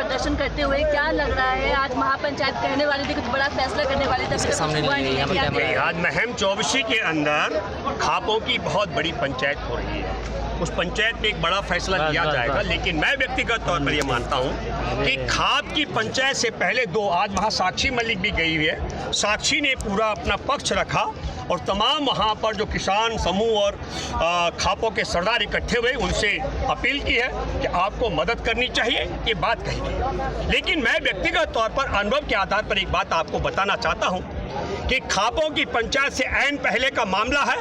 प्रदर्शन करते हुए, क्या लग रहा है आज महापंचायत कहने वाली थी, कुछ बड़ा फैसला करने वाली थी, आज महम 24 के अंदर खापों की बहुत बड़ी पंचायत हो रही है। उस पंचायत में एक बड़ा फैसला लिया जाएगा, लेकिन मैं व्यक्तिगत तौर पर यह मानता हूं कि खाप की पंचायत से पहले आज वहां साक्षी मलिक भी गई हुई है। साक्षी ने पूरा अपना पक्ष रखा और तमाम वहाँ पर जो किसान समूह और खापों के सरदार इकट्ठे हुए उनसे अपील की है कि आपको मदद करनी चाहिए, ये बात कही। लेकिन मैं व्यक्तिगत तौर पर अनुभव के आधार पर एक बात आपको बताना चाहता हूँ कि खापों की पंचायत से ऐन पहले का मामला है।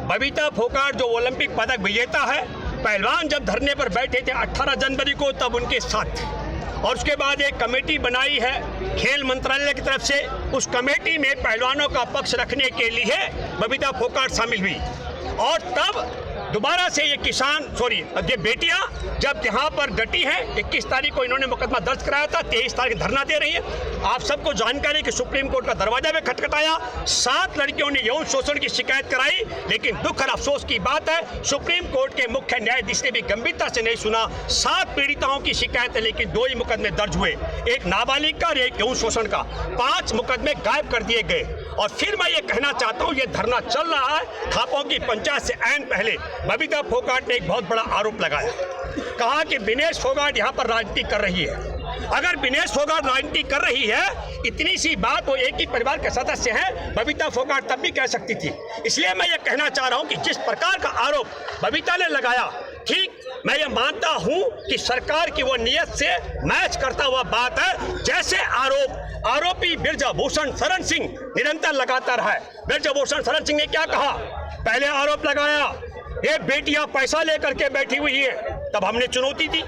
बबीता फोगाट जो ओलंपिक पदक विजेता है, पहलवान जब धरने पर बैठे थे 18 जनवरी को, तब उनके साथ थे। और उसके बाद एक कमेटी बनाई है खेल मंत्रालय की तरफ से। उस कमेटी में पहलवानों का पक्ष रखने के लिए बबीता फोगाट शामिल हुई और तब दोबारा से ये बेटियां जब यहाँ पर डटी हैं, 21 तारीख को इन्होंने मुकदमा दर्ज कराया था, 23 तारीख धरना दे रही है। आप सबको जानकारी कि सुप्रीम कोर्ट का दरवाजा भी खटखटाया, 7 लड़कियों ने यौन शोषण की शिकायत कराई, लेकिन दुख और अफसोस की बात है सुप्रीम कोर्ट के मुख्य न्यायाधीश ने भी गंभीरता से नहीं सुना। 7 पीड़िताओं की शिकायत है, लेकिन 2 ही मुकदमे दर्ज हुए, एक नाबालिग का और एक यौन शोषण का। 5 मुकदमे गायब कर दिए गए। और फिर मैं ये कहना चाहता हूँ, ये धरना चल रहा है खापों की पंचायत से ऐन पहले। बबीता फोगाट ने एक बहुत बड़ा आरोप लगाया, कहा कि विनेश फोगाट यहाँ पर राजनीति कर रही है। अगर विनेश फोगाट राजनीति कर रही है, इतनी सी बात, वो एक ही परिवार के सदस्य हैं, बबीता फोगाट तब भी कह सकती थी। इसलिए मैं ये कहना चाह रहा हूँ कि जिस प्रकार का आरोप बबीता ने लगाया, ठीक, मैं ये मानता हूँ कि सरकार की वो नियत से मैच करता हुआ बात है। जैसे आरोपी ब्रजभूषण शरण सिंह निरंतर लगातार है। ब्रजभूषण शरण सिंह ने क्या कहा, पहले आरोप लगाया ये बेटियां पैसा लेकर के बैठी हुई है, तब हमने चुनौती दी,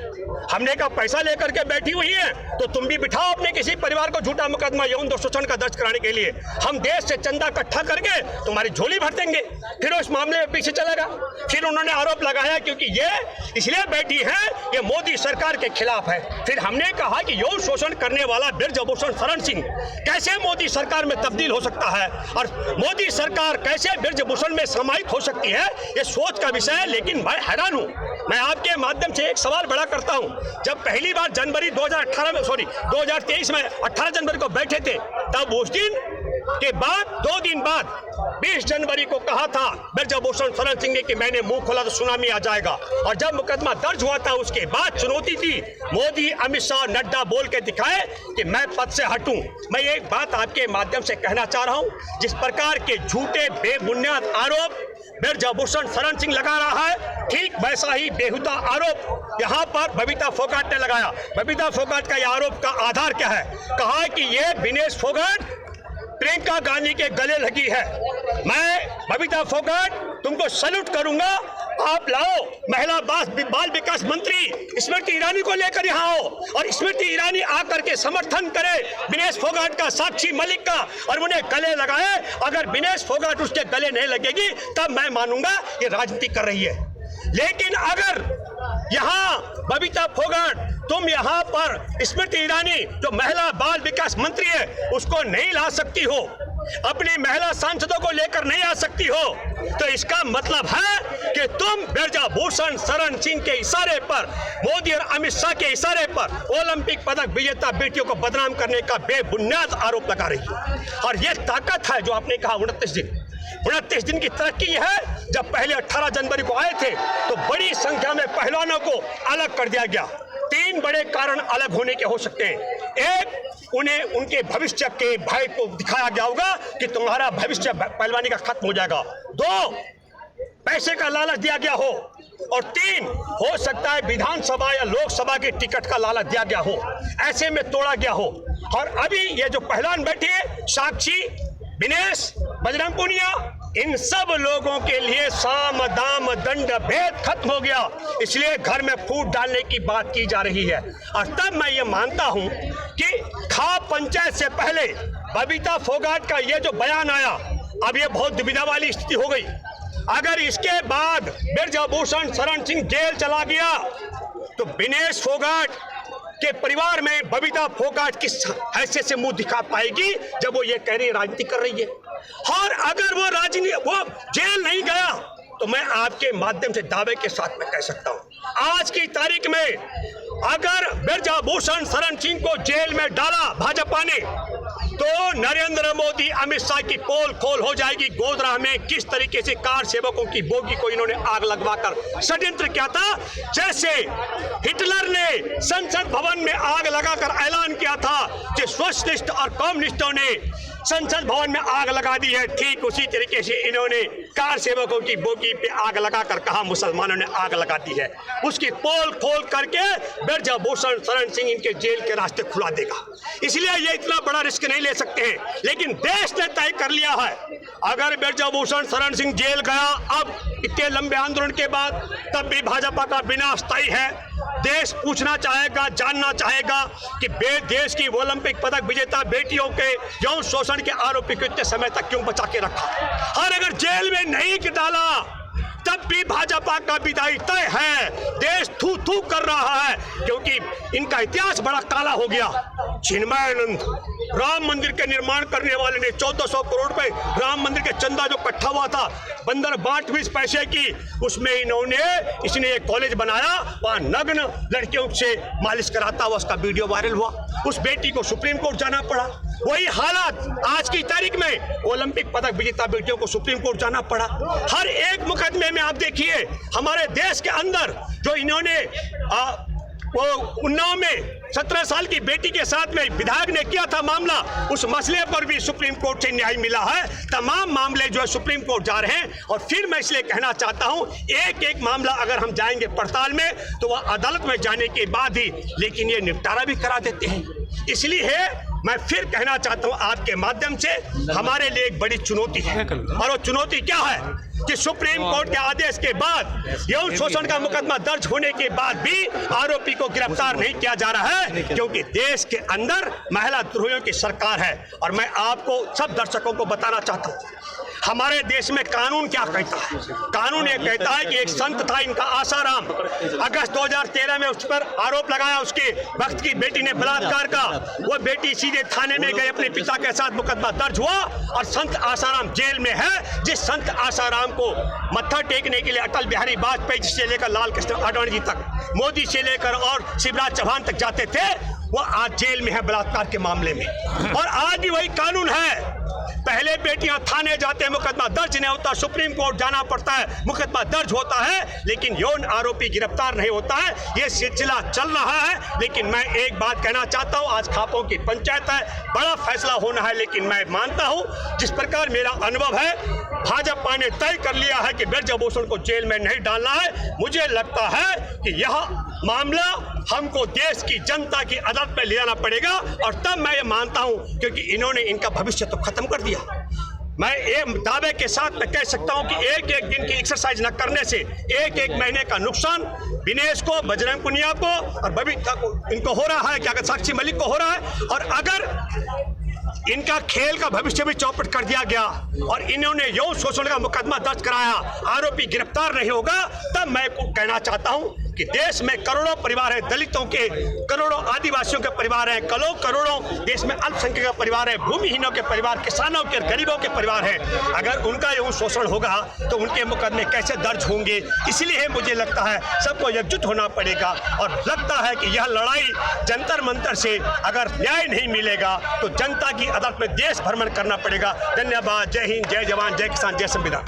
हमने कहा पैसा लेकर के बैठी हुई है तो तुम भी बिठाओ अपने किसी परिवार को झूठा मुकदमा यौन शोषण का दर्ज कराने के लिए, हम देश से चंदा इकट्ठा करके तुम्हारी झोली भर देंगे। फिर उस मामले में पीछे चलेगा। फिर उन्होंने आरोप लगाया क्योंकि ये इसलिए बैठी है, ये मोदी सरकार के खिलाफ है। फिर हमने कहा कि यौन शोषण करने वाला ब्रजभूषण शरण सिंह कैसे मोदी सरकार में तब्दील हो सकता है और मोदी सरकार कैसे ब्रजभूषण में समाहित हो सकती है, ये सोच का विषय है। लेकिन मैं हैरान हूं, मैं आपके माध्यम से एक सवाल बड़ा करता हूं। जब पहली बार 2023 में 18 जनवरी को बैठे थे, तब उस दिन के बाद 2 दिन बाद 20 जनवरी को कहा था ब्रजभूषण शरण सिंह ने कि मैंने मुंह खोला तो सुनामी आ जाएगा। और जब मुकदमा दर्ज हुआ था उसके बाद चुनौती थी, मोदी, अमित शाह, नड्डा बोल के दिखाए कि मैं पद से हटूं। मैं एक बात आपके माध्यम से कहना चाह रहा हूं, जिस प्रकार के झूठे बेबुनियाद आरोप ब्रजभूषण शरण सिंह लगा रहा है, ठीक वैसा ही बेहुदा आरोप यहाँ पर बबीता फोगाट ने लगाया। बबीता फोगाट का यह आरोप का आधार क्या है, कहा कि ये विनेश फोगाट प्रियंका गांधी के गले लगी है। मैं बबीता फोगाट तुमको सैल्यूट करूंगा, आप लाओ महिला बाल विकास मंत्री स्मृति ईरानी को लेकर यहाँ आओ और स्मृति ईरानी आकर के समर्थन करे विनेश फोगाट का, साक्षी मलिक का, और उन्हें गले लगाए। अगर विनेश फोगाट उसके गले नहीं लगेगी तब मैं मानूंगा ये राजनीति कर रही है। लेकिन अगर यहाँ बबीता फोगाट तुम यहाँ पर स्मृति ईरानी जो महिला बाल विकास मंत्री है उसको नहीं ला सकती हो, अपनी महिला सांसदों को लेकर नहीं आ सकती हो, तो इसका मतलब है कि तुम ब्रजभूषण शरण सिंह के इशारे पर, मोदी और अमित शाह के इशारे पर ओलंपिक पदक विजेता बेटियों को बदनाम करने का बेबुनियाद आरोप लगा रही है। और यह ताकत है जो आपने कहा 29 दिन की तरक्की है। जब पहले 18 जनवरी को आए थे तो बड़ी संख्या में पहलवानों को अलग कर दिया गया। 3 बड़े कारण अलग होने के हो सकते हैं। एक, उन्हें उनके भविष्य के भय को दिखाया गया होगा कि तुम्हारा भविष्य पहलवानी का खत्म हो जाएगा। 2, पैसे का लालच दिया गया हो। और 3, हो सकता है विधानसभा या लोकसभा के टिकट का लालच दिया गया हो, ऐसे में तोड़ा गया हो। और अभी ये जो पहलवान बैठे हैं, साक्षी, विनेश, बजरंग पूनिया, इन सब लोगों के लिए साम दाम दंड भेद खत्म हो गया, इसलिए घर में फूट डालने की बात की जा रही है। और तब मैं ये मानता हूं कि खाप पंचायत से पहले बबीता फोगाट का ये जो बयान आया, अब ये बहुत दुविधा वाली स्थिति हो गई। अगर इसके बाद ब्रजभूषण शरण सिंह जेल चला गया तो विनेश फोगाट के परिवार में बबीता फोगाट किस हैसियत से मुंह दिखा पाएगी जब वो ये कह रही राजनीति कर रही है। और अगर वो जेल नहीं गया तो मैं आपके माध्यम से दावे के साथ में कह सकता हूं, आज की तारीख में अगर ब्रजभूषण शरण सिंह को जेल में डाला भाजपा ने तो नरेंद्र मोदी अमित शाह की पोल खोल हो जाएगी। गोधरा में किस तरीके से कार सेवकों की बोगी को इन्होंने आग लगवाकर षड्यंत्र किया था, जैसे हिटलर ने संसद भवन में आग लगाकर ऐलान किया था कि सोशलिस्ट और कम्युनिस्टों ने संसद भवन में आग लगा दी है, ठीक उसी तरीके से इन्होंने कार सेवकों की बोगी पे आग लगाकर कहा मुसलमानों ने आग लगा दी है। उसकी पोल खोल करके ब्रजभूषण शरण सिंह इनके जेल के रास्ते खुला देगा। इसलिए ये इतना बड़ा रिस्क नहीं ले सकते हैं, लेकिन देश ने तय कर लिया है अगर ब्रजभूषण शरण सिंह जेल गया अब इतने लंबे आंदोलन के बाद, तब भी भाजपा का विनाश तय है। देश पूछना चाहेगा, जानना चाहेगा कि देश की ओलंपिक पदक विजेता बेटियों के यौन शोषण के आरोपी को इतने समय तक क्यों बचा के रखा, और अगर जेल में नहीं डाला तब भी भाजपा का विदाई तय है। देश थू थू कर रहा है क्योंकि इनका इतिहास बड़ा काला हो गया। चिन्मयानंद राम मंदिर के निर्माण करने वाले ने 1400 करोड़ रुपए राम मंदिर के चंदा जो इकट्ठा हुआ था बंदर बांट भी इस पैसे की, उसमें इसने एक कॉलेज बनाया, वहां नग्न लड़कियों से मालिश कराता हुआ उसका वीडियो वायरल हुआ। उस बेटी को सुप्रीम कोर्ट जाना पड़ा। वही हालात आज की तारीख में ओलंपिक पदक विजेता बेटियों को सुप्रीम कोर्ट जाना पड़ा। हर एक मुकदमे में आप देखिए हमारे देश के अंदर जो इन्होंने वो उन्नाव में 17 साल की बेटी के साथ में विधायक ने किया था मामला, उस मसले पर भी सुप्रीम कोर्ट से न्याय मिला है। तमाम मामले जो है सुप्रीम कोर्ट जा रहे हैं, और फिर मैं इसलिए कहना चाहता हूं एक एक मामला अगर हम जाएंगे पड़ताल में तो वह अदालत में जाने के बाद ही, लेकिन ये निपटारा भी करा देते हैं। इसलिए मैं फिर कहना चाहता हूं आपके माध्यम से हमारे लिए एक बड़ी चुनौती है, और वो चुनौती क्या है कि सुप्रीम कोर्ट के आदेश के बाद यौन शोषण का मुकदमा दर्ज होने के बाद भी आरोपी को गिरफ्तार नहीं किया जा रहा है, क्योंकि देश के अंदर महिला द्रोहियों की सरकार है। और मैं आपको सब दर्शकों को बताना चाहता हूँ हमारे देश में कानून क्या कहता है। कानून ये कहता है कि एक संत था इनका आसाराम, अगस्त 2013 में उस पर आरोप लगाया उसके भक्त की बेटी ने बलात्कार का, वो बेटी सीधे थाने में गई, अपने पिता के साथ मुकदमा दर्ज हुआ और संत आसाराम जेल में है। जिस संत आसाराम को मत्था टेकने के लिए अटल बिहारी वाजपेयी जी से लेकर लाल कृष्ण आडवाणी जी तक, मोदी से लेकर और शिवराज चौहान तक जाते थे, वो आज जेल में है बलात्कार के मामले में। और आज भी वही कानून है, पहले बेटियां थाने जाते हैं, मुकदमा दर्ज नहीं होता, सुप्रीम कोर्ट जाना पड़ता है, मुकदमा दर्ज होता है, लेकिन यौन आरोपी गिरफ्तार नहीं होता है। ये सिलसिला चल रहा है। लेकिन मैं एक बात कहना चाहता हूं, आज खापों की पंचायत है, बड़ा फैसला होना है, लेकिन मैं मानता हूं जिस प्रकार मेरा अनुभव है, भाजपा ने तय कर लिया है कि ब्रजभूषण को जेल में नहीं डालना है। मुझे लगता है कि यह मामला हमको देश की जनता की अदालत में ले जाना पड़ेगा, और तब मैं ये मानता हूं क्योंकि इन्होंने इनका भविष्य तो खत्म कर दिया। मैं एक दावे के साथ मैं कह सकता हूं कि एक एक दिन की एक्सरसाइज न करने से एक एक महीने का नुकसान दिनेश को, बजरंग पुनिया को और बबीता को इनको हो रहा है, क्या साक्षी मलिक को हो रहा है। और अगर इनका खेल का भविष्य भी चौपट कर दिया गया और इन्होंने यौन शोषण का मुकदमा दर्ज कराया, आरोपी गिरफ्तार नहीं होगा, तब मैं कहना चाहता हूं कि देश में करोड़ों परिवार है, दलितों के करोड़ों आदिवासियों के परिवार हैं, करोड़ों देश में अल्पसंख्यक का परिवार है, भूमिहीनों के परिवार, किसानों के, गरीबों के परिवार हैं। अगर उनका यौन शोषण होगा तो उनके मुकदमे कैसे दर्ज होंगे। इसलिए मुझे लगता है सबको एकजुट होना पड़ेगा, और लगता है कि यह लड़ाई जंतर मंतर से अगर न्याय नहीं मिलेगा तो जनता की अदालत में देश भ्रमण करना पड़ेगा। धन्यवाद। जय हिंद, जय जवान, जय किसान, जय संविधान।